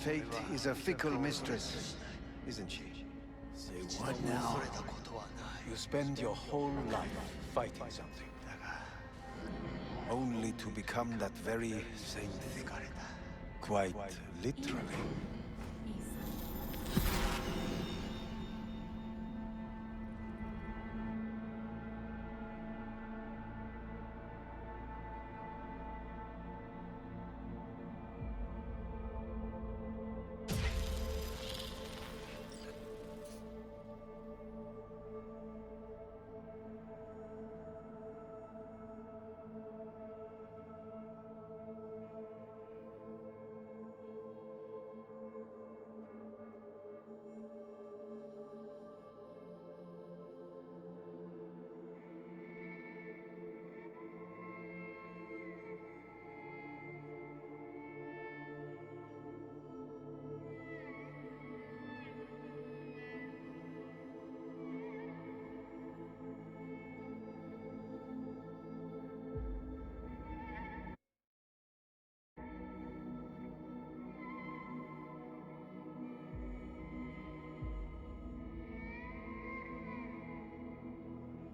Fate is a fickle mistress, isn't she? Say what now? You spend your whole life fighting something, only to become that very same thing. Quite literally.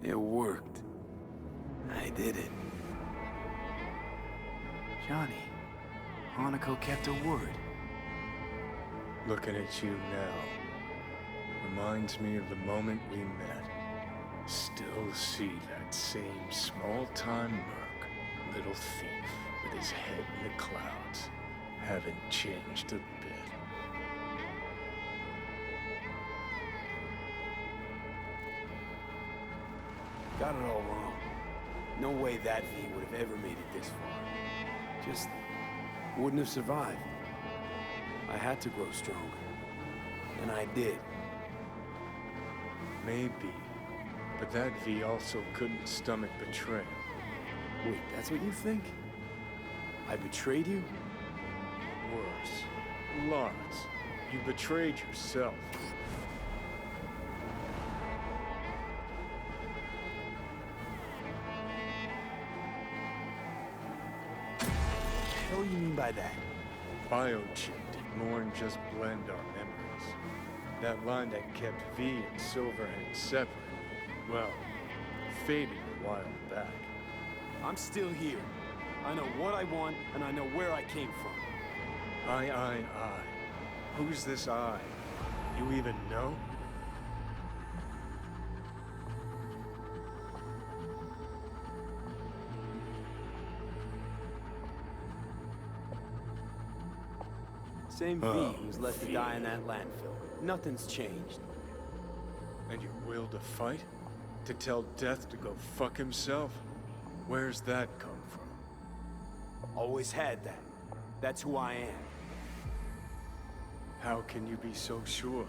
It worked. I did it. Johnny, Hanako kept her word. Looking at you now reminds me of the moment we met. Still see that same small-time merc, little thief, with his head in the clouds. Haven't changed a bit. Got it all wrong. No way that V would have ever made it this far. Just wouldn't have survived. I had to grow stronger. And I did. Maybe. But that V also couldn't stomach betrayal. Wait, that's what you think? I betrayed you? Worse. Lots. You betrayed yourself. What do you mean by that? Biochip did more than just blend our memories. That line that kept V and Silverhand separate, well, faded a while back. I'm still here. I know what I want, and I know where I came from. I. Who's this I? You even know? Same V who's left to die in that landfill. Nothing's changed. And your will to fight? To tell Death to go fuck himself? Where's that come from? Always had that. That's who I am. How can you be so sure?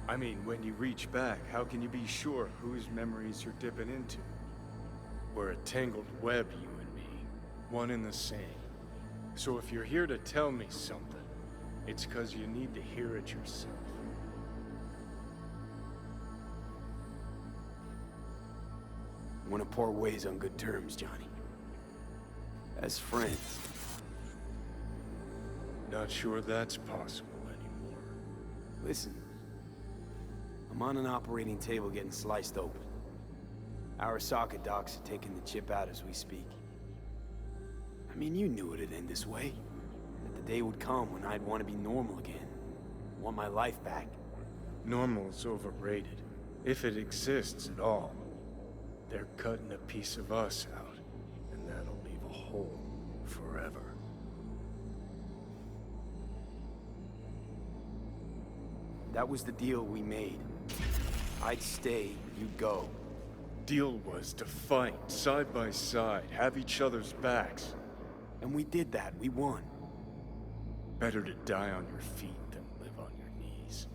I mean, when you reach back, how can you be sure whose memories you're dipping into? We're a tangled web, you and me. One and the same. So if you're here to tell me something, it's 'cause you need to hear it yourself. Wanna part ways on good terms, Johnny. As friends. Not sure that's possible anymore. Listen. I'm on an operating table getting sliced open. ARASAKA docs are taking the chip out as we speak. I mean, you knew it'd end this way. That the day would come when I'd want to be normal again. Want my life back. Normal's overrated. If it exists at all. They're cutting a piece of us out, and that'll leave a hole forever. That was the deal we made. I'd stay, you'd go. Deal was to fight, side by side, have each other's backs. And we did that, we won. Better to die on your feet than live on your knees.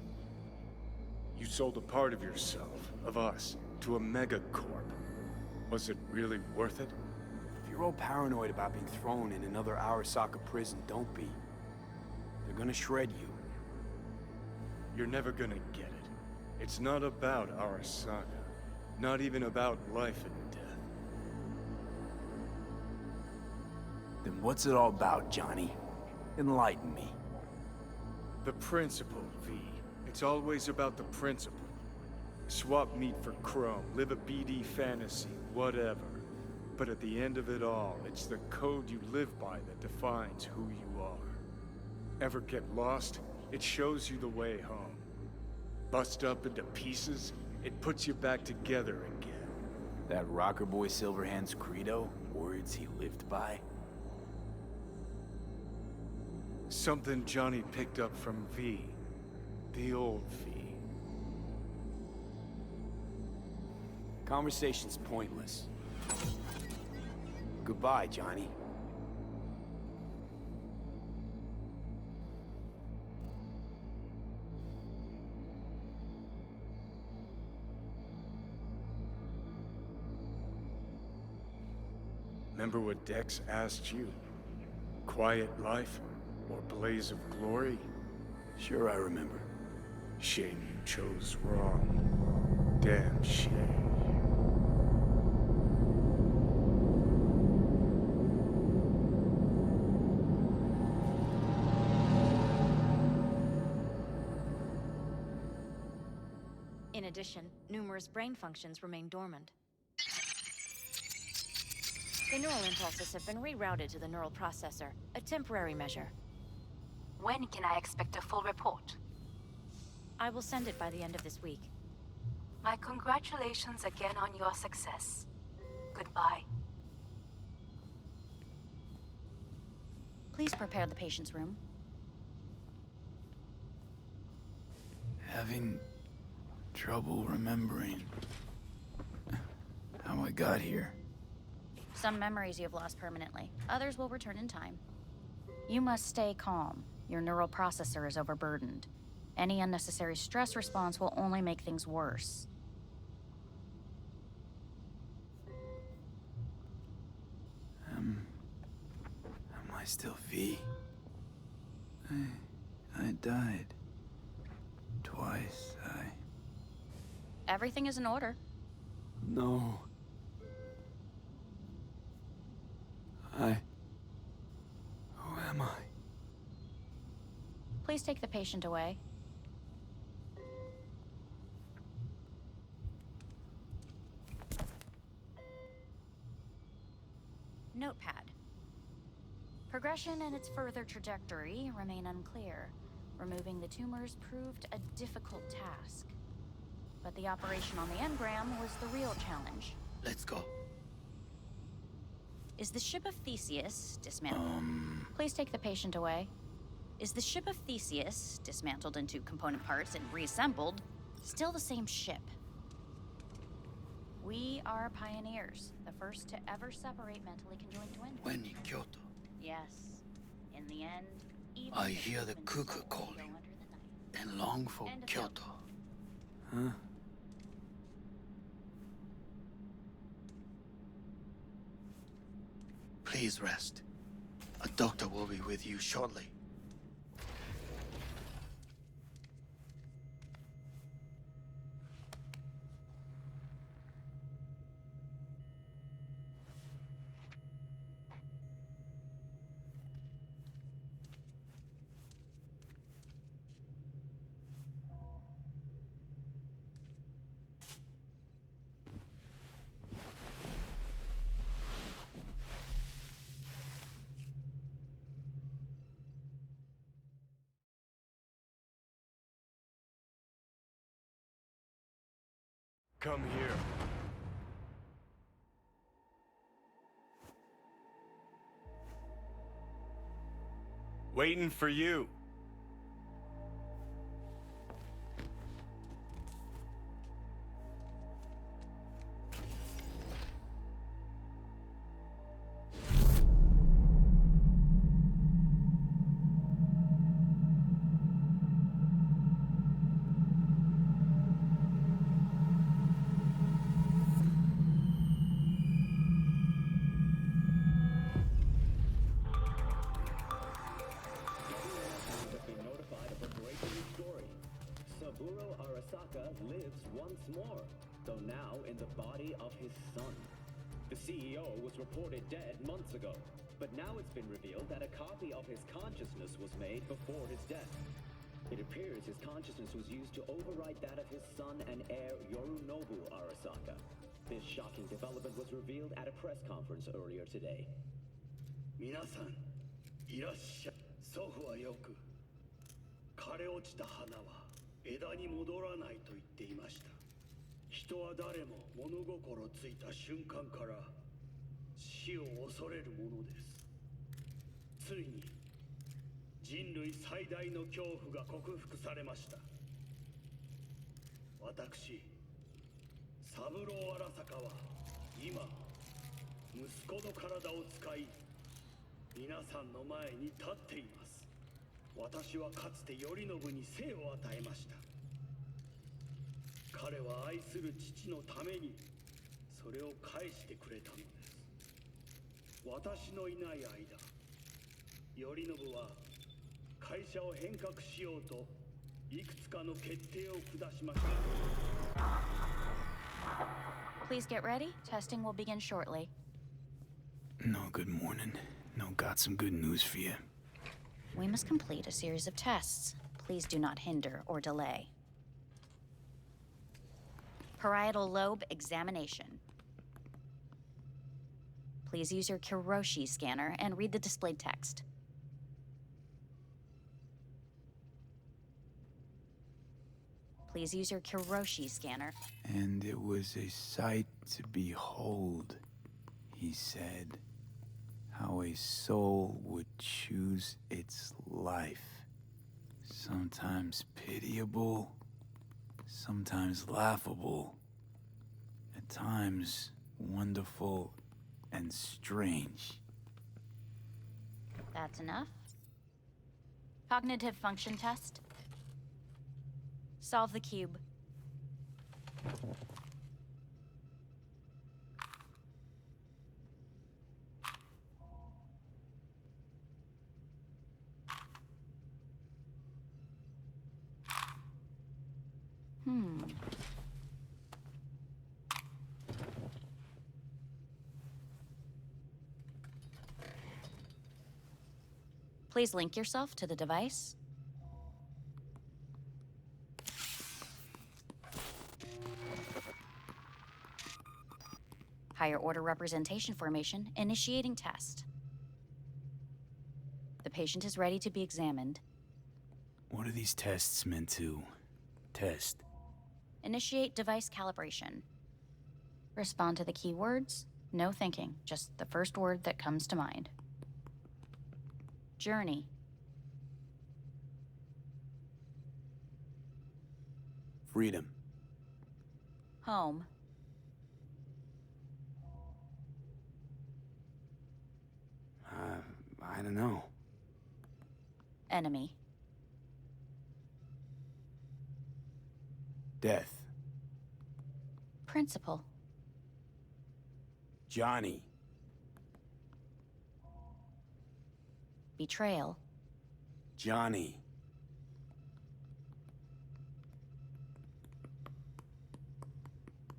You sold a part of yourself, of us, to a megacorp. Was it really worth it? If you're all paranoid about being thrown in another ARASAKA prison, don't be. They're gonna shred you. You're never gonna get it. It's not about ARASAKA. Not even about life and death. Then what's it all about, Johnny? Enlighten me. The principle, V. It's always about the principle. Swap meat for chrome, live a BD fantasy, whatever. But at the end of it all, it's the code you live by that defines who you are. Ever get lost? It shows you the way home. Bust up into pieces, it puts you back together again. That rocker boy Silverhand's credo? Words he lived by? Something Johnny picked up from V. The old V. Conversation's pointless. Goodbye, Johnny. Remember what Dex asked you? Quiet life or blaze of glory? Sure I remember. Shame you chose wrong. Damn shame. In addition, numerous brain functions remain dormant. The neural impulses have been rerouted to the neural processor, a temporary measure. When can I expect a full report? I will send it by the end of this week. My congratulations again on your success. Goodbye. Please prepare the patient's room. Having trouble remembering how I got here. Some memories you have lost permanently. Others will return in time. You must stay calm. Your neural processor is overburdened. Any unnecessary stress response will only make things worse. Am I still V? I died. Twice, Everything is in order. No. Who am I? Please take the patient away. Notepad. Progression and its further trajectory remain unclear. Removing the tumors proved a difficult task. But the operation on the engram was the real challenge. Let's go. Is the ship of Theseus dismantled? Please take the patient away. Is the ship of Theseus, dismantled into component parts and reassembled, still the same ship? We are pioneers, the first to ever separate mentally conjoined twins. When in Kyoto, Yes. In the end, even I the hear the human cuckoo soul will calling. go under the night. and long for End of Kyoto. Huh? Please rest. A doctor will be with you shortly. Come here. Waiting for you. ARASAKA lives once more, though now in the body of his son. The CEO was reported dead months ago, but now it's been revealed that a copy of his consciousness was made before his death. It appears his consciousness was used to override that of his son and heir Yorunobu Arasaka. This shocking development was revealed at a press conference earlier today. 皆さん、いらっしゃい。祖父はよく、枯れ落ちた花は枝に戻らないと言っていました。人は誰も物心ついた瞬間から死を恐れるものです。ついに人類最大の恐怖が克服されました。私、三郎荒坂は今息子の体を使い皆さんの前に立っています。私はかつて頼信に生を与えました。彼は愛する父のためにそれを返してくれたのです。私のいない間、頼信は会社を変革しようといくつかの決定を下しました。Please get ready. Testing will begin shortly. No, good morning. No, got some good news for you. We must complete a series of tests. Please do not hinder or delay. Parietal lobe examination. Please use your Kiroshi scanner and read the displayed text. Please use your Kiroshi scanner. And it was a sight to behold, he said, how a soul would choose its life. Sometimes pitiable, sometimes laughable, at times wonderful and strange. That's enough. Cognitive function test. Solve the cube. Please link yourself to the device. Higher order representation formation, initiating test. The patient is ready to be examined. What are these tests meant to test? Initiate device calibration. Respond to the keywords. No thinking, just the first word that comes to mind. Journey. Freedom. Home. I don't know. Enemy. Death. Principal. Johnny. Betrayal. Johnny.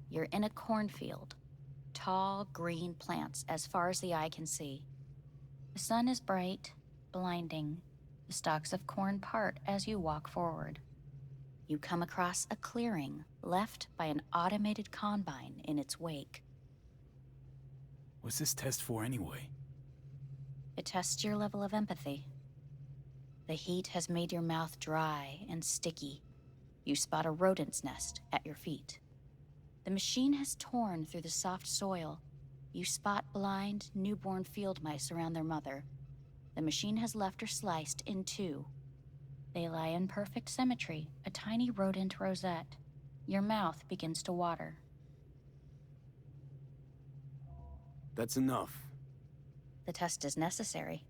You're in a cornfield. Tall, green plants as far as the eye can see. The sun is bright, blinding. The stalks of corn part as you walk forward. You come across a clearing left by an automated combine in its wake. What's this test for anyway? It tests your level of empathy. The heat has made your mouth dry and sticky. You spot a rodent's nest at your feet. The machine has torn through the soft soil. You spot blind, newborn field mice around their mother. The machine has left her sliced in two. They lie in perfect symmetry, a tiny rodent rosette. Your mouth begins to water. That's enough. The test is necessary.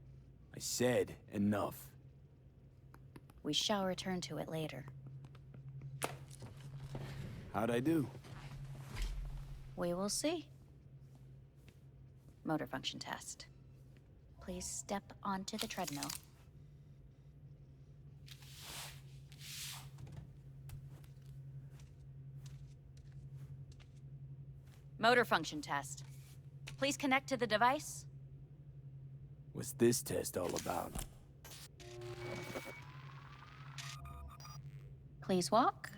I said enough. We shall return to it later. How'd I do? We will see. Motor function test. Please step onto the treadmill. Motor function test. Please connect to the device. What's this test all about? Please walk.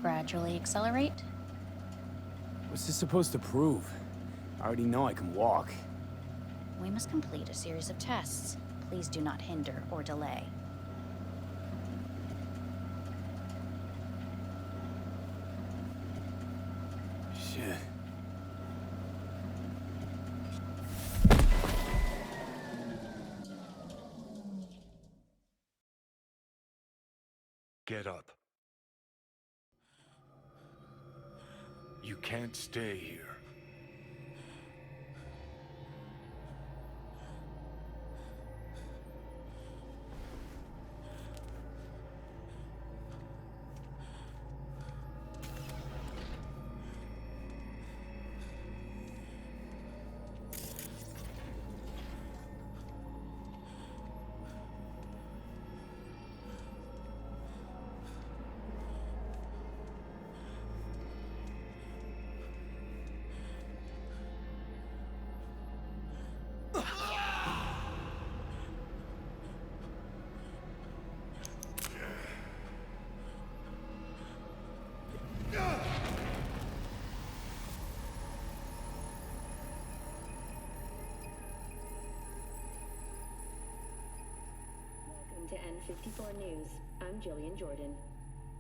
Gradually accelerate. What's this supposed to prove? I already know I can walk. We must complete a series of tests. Please do not hinder or delay. Shit. Get up. You can't stay here. Welcome to N54 News. I'm Jillian Jordan.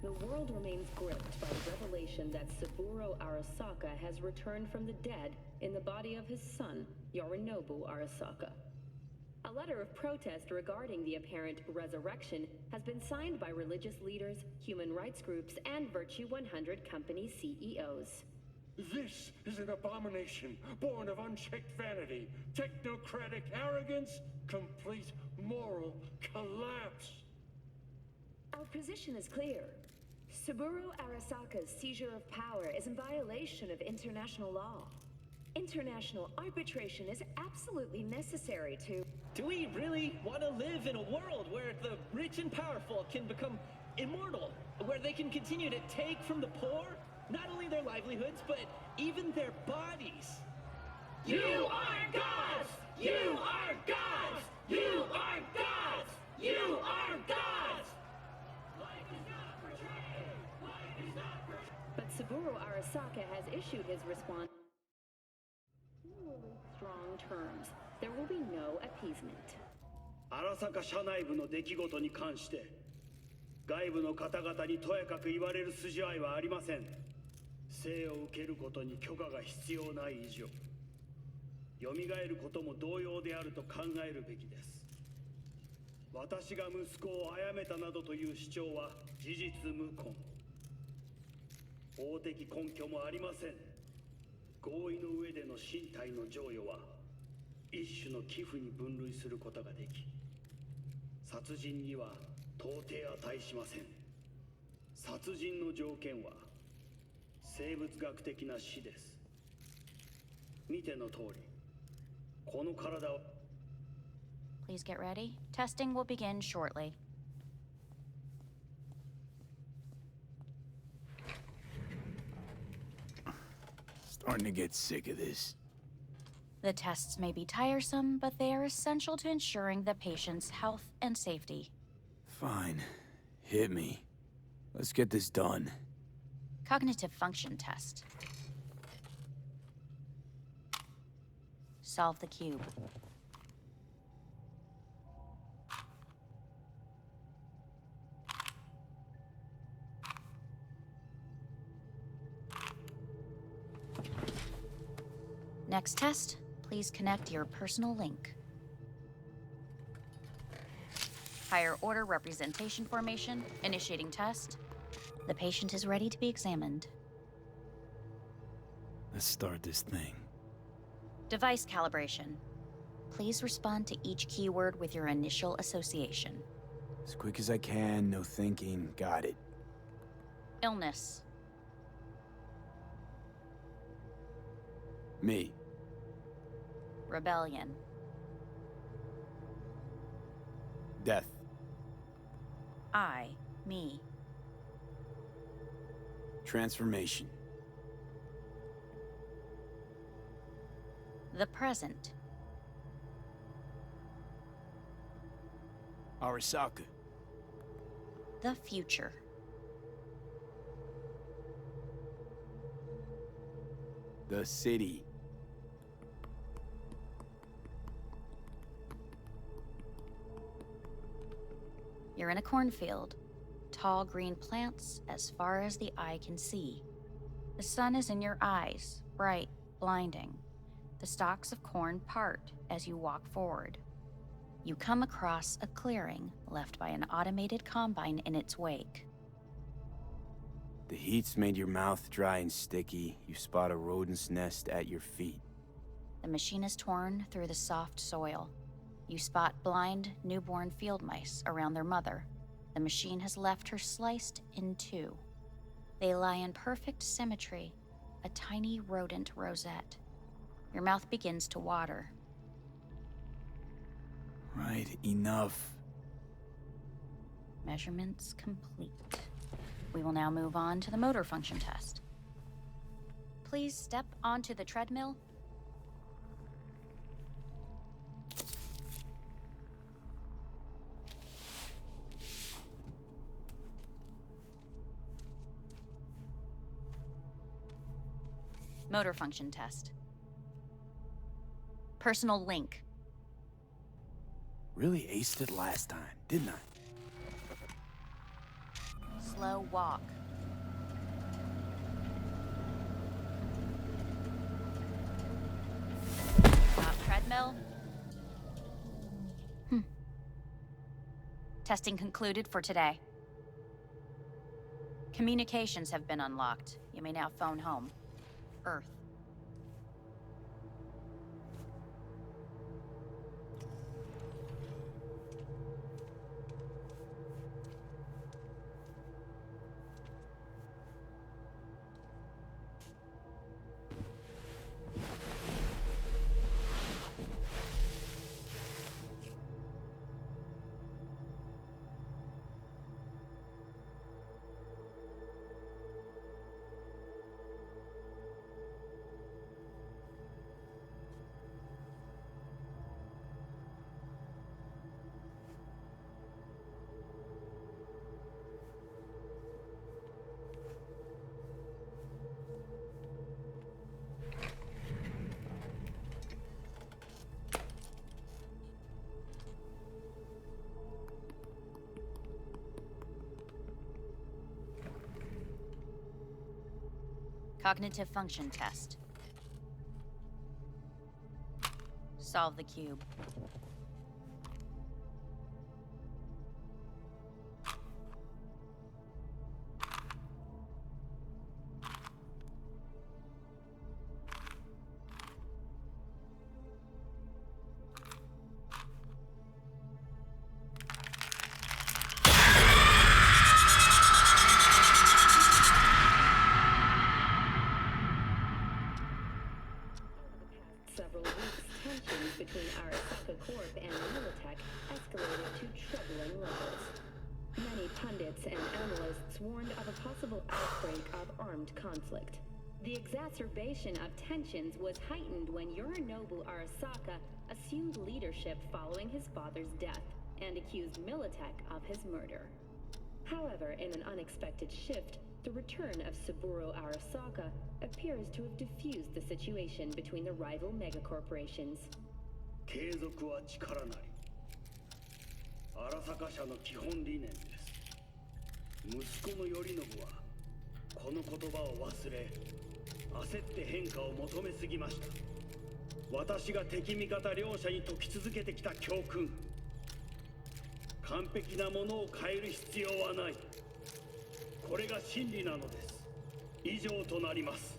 The world remains gripped by the revelation that Saburo Arasaka has returned from the dead in the body of his son, Yorinobu Arasaka. A letter of protest regarding the apparent resurrection has been signed by religious leaders, human rights groups, and Virtue 100 company CEOs. This is an abomination born of unchecked vanity, technocratic arrogance, complete moral collapse. Our position is clear. Saburo Arasaka's seizure of power is in violation of international law. International arbitration is absolutely necessary to... Do we really want to live in a world where the rich and powerful can become immortal? Where they can continue to take from the poor? Not only their livelihoods, but even their bodies. You are gods! You are gods! You are gods! You are gods! Life is not portrayed! Life is not portrayed! But Saburo Arasaka has issued his response in strong terms. There will be no appeasement. 荒坂社内部の出来事に関して外部の方々にとやかく言われる筋合いはありません。生を受けることに許可が必要ない以上、蘇ることも同様であると考えるべきです。私が息子を殺めたなどという主張は事実無根。法的根拠もありません。合意の上での身体の贈与は一種の寄付に分類することができ、殺人には到底値しません。殺人の条件は生物学的な死です。見ての通り、この体を Please get ready. Testing will begin shortly. Starting to get sick of this. The tests may be tiresome, but they are essential to ensuring the patient's health and safety. Fine. Hit me. Let's get this done. Cognitive function test. Solve the cube. Next test, please connect your personal link. Higher order representation formation, initiating test. The patient is ready to be examined. Let's start this thing. Device calibration. Please respond to each keyword with your initial association. As quick as I can, no thinking. Got it. Illness. Me. Rebellion. Death. I, me. Transformation. The present. Arasaka. The future. The city. You're in a cornfield. Tall green plants as far as the eye can see. The sun is in your eyes, bright, blinding. The stalks of corn part as you walk forward. You come across a clearing left by an automated combine in its wake. The heat's made your mouth dry and sticky. You spot a rodent's nest at your feet. The machine is torn through the soft soil. You spot blind, newborn field mice around their mother. The machine has left her sliced in two. They lie in perfect symmetry, a tiny rodent rosette. Your mouth begins to water. Right, enough. Measurements complete. We will now move on to the motor function test. Please step onto the treadmill. Motor function test. Personal link. Really aced it last time, didn't I? Slow walk. Stop treadmill. Testing concluded for today. Communications have been unlocked. You may now phone home. Earth. Cognitive function test. Solve the cube. Several weeks, tensions between ARASAKA Corp and Militech escalated to troubling levels. Many pundits and analysts warned of a possible outbreak of armed conflict. The exacerbation of tensions was heightened when Yorinobu Arasaka assumed leadership following his father's death and accused Militech of his murder. However, in an unexpected shift, the return of Saburo Arasaka appears to have diffused the situation between the rival megacorporations. 継続は力なり。荒坂社の基本理念です。息子の頼信はこの言葉を忘れ、焦って変化を求めすぎました。私が敵味方両者に説き続けてきた教訓。完璧なものを変える必要はない。これが真理なのです。以上となります。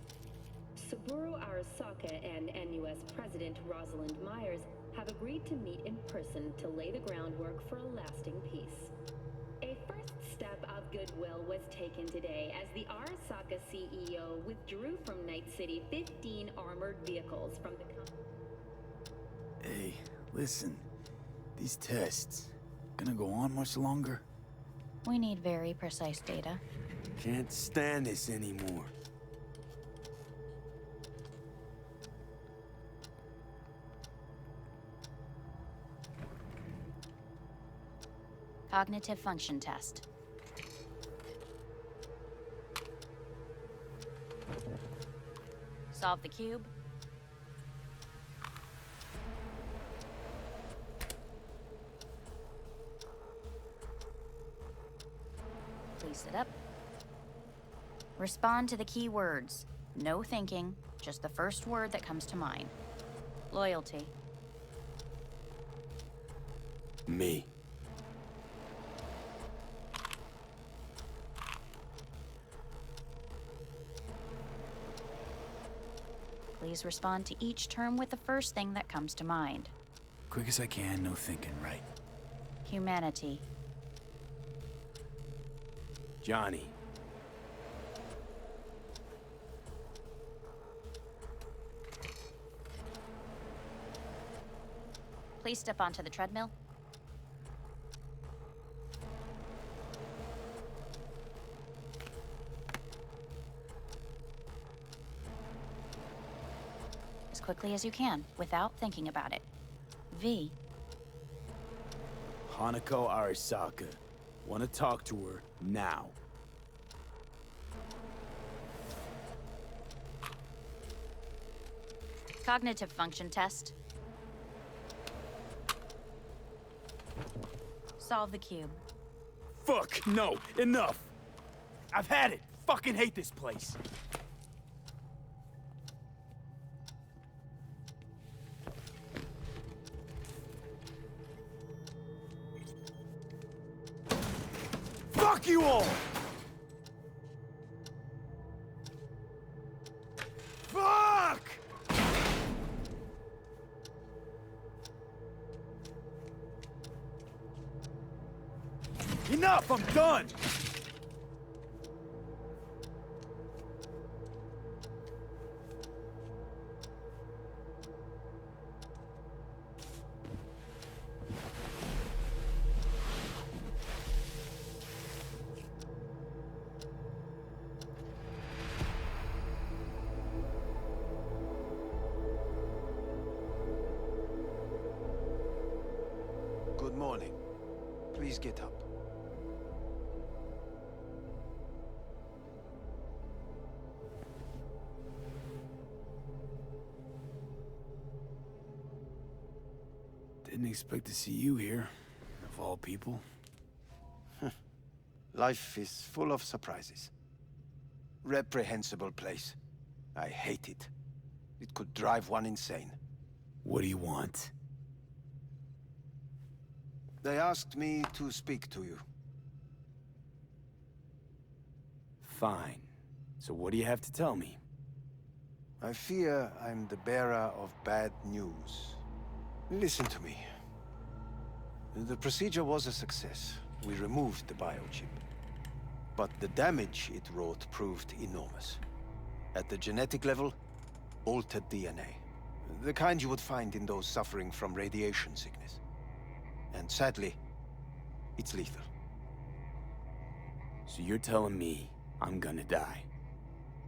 Saburo Arasaka and NUS President Rosalind Myers have agreed to meet in person to lay the groundwork for a lasting peace. A first step of goodwill was taken today as the Arasaka CEO withdrew from Night City 15 armored vehicles from the company. Hey, listen. These tests, gonna go on much longer? We need very precise data. Can't stand this anymore. Cognitive function test. Solve the cube. Please sit up. Respond to the key words. No thinking, just the first word that comes to mind. Loyalty. Me. Please respond to each term with the first thing that comes to mind. Quick as I can, no thinking, right? Humanity. Johnny. Please step onto the treadmill. As quickly as you can, without thinking about it. V. Hanako Arasaka. Want to talk to her now. Cognitive function test. Solve the cube. Fuck, no, enough! I've had it! Fucking hate this place! Fuck you all! Fuck! Enough, I'm done! Good morning. Please get up. Didn't expect to see you here, of all people. Life is full of surprises. Reprehensible place. I hate it. It could drive one insane. What do you want? They asked me to speak to you. Fine. So what do you have to tell me? I fear I'm the bearer of bad news. Listen to me. The procedure was a success. We removed the biochip. But the damage it wrought proved enormous. At the genetic level, altered DNA. The kind you would find in those suffering from radiation sickness. And sadly, it's lethal. So you're telling me I'm gonna die?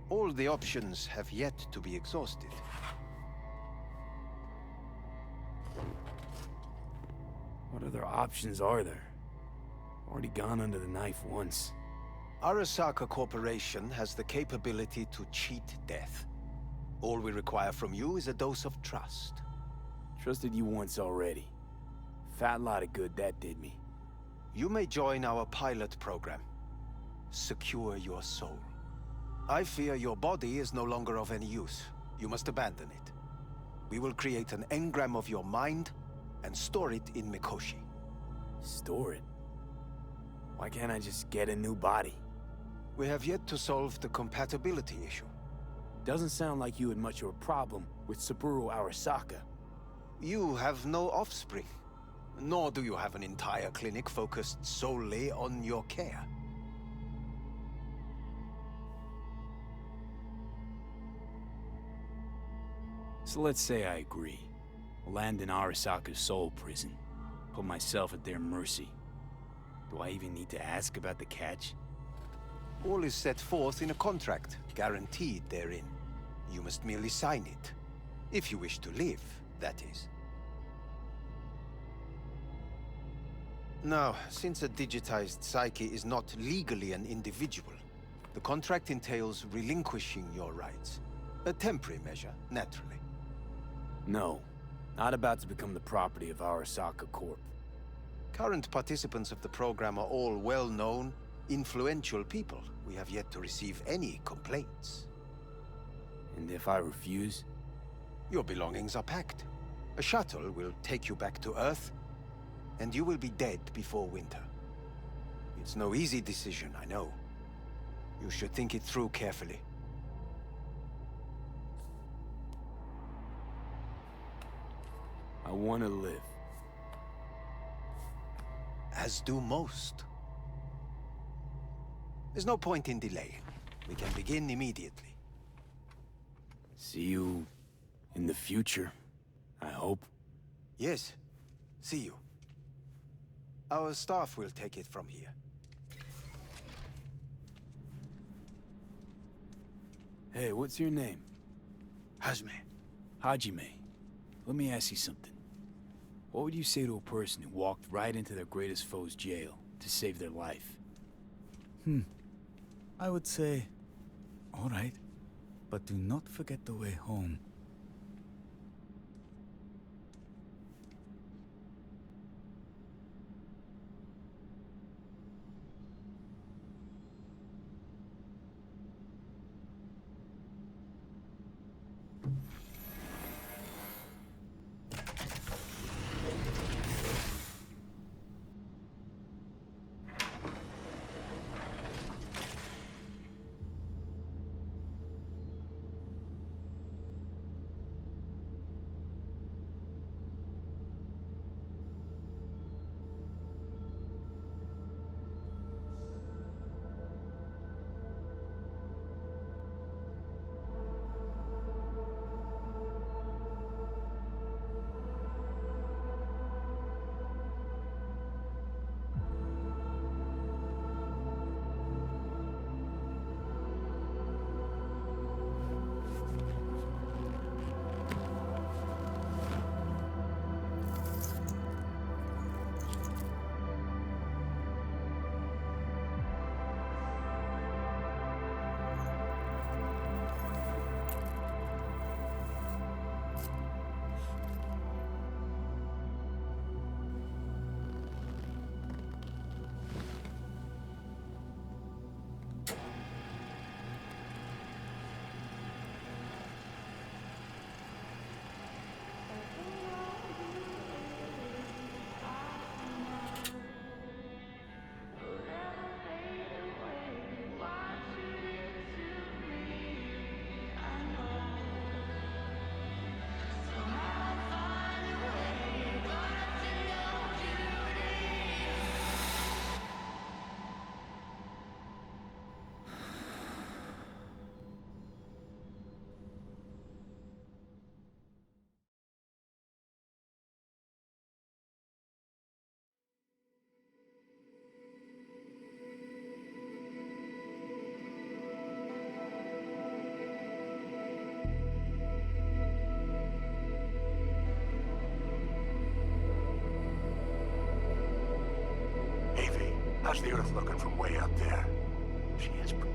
All the options have yet to be exhausted. What other options are there? Already gone under the knife once. ARASAKA Corporation has the capability to cheat death. All we require from you is a dose of trust. Trusted you once already. Fat lot of good that did me. You may join our pilot program. Secure your soul. I fear your body is no longer of any use. You must abandon it. We will create an engram of your mind and store it in Mikoshi. Store it? Why can't I just get a new body? We have yet to solve the compatibility issue. Doesn't sound like you had much of a problem with Saburo Arasaka. You have no offspring. Nor do you have an entire clinic focused solely on your care. So let's say I agree. Land in Arasaka's soul prison. Put myself at their mercy. Do I even need to ask about the catch? All is set forth in a contract, guaranteed therein. You must merely sign it. If you wish to live, that is. Now, since a digitized psyche is not legally an individual, the contract entails relinquishing your rights. A temporary measure, naturally. No. Not about to become the property of ARASAKA Corp. Current participants of the program are all well-known, influential people. We have yet to receive any complaints. And if I refuse? Your belongings are packed. A shuttle will take you back to Earth, and you will be dead before winter. It's no easy decision, I know. You should think it through carefully. I want to live. As do most. There's no point in delaying. We can begin immediately. See you in the future, I hope. Yes. See you. Our staff will take it from here. Hey, what's your name? Hajime. Let me ask you something. What would you say to a person who walked right into their greatest foe's jail to save their life? I would say, all right, but do not forget the way home. How's the Earth looking from way up there? She is pretty...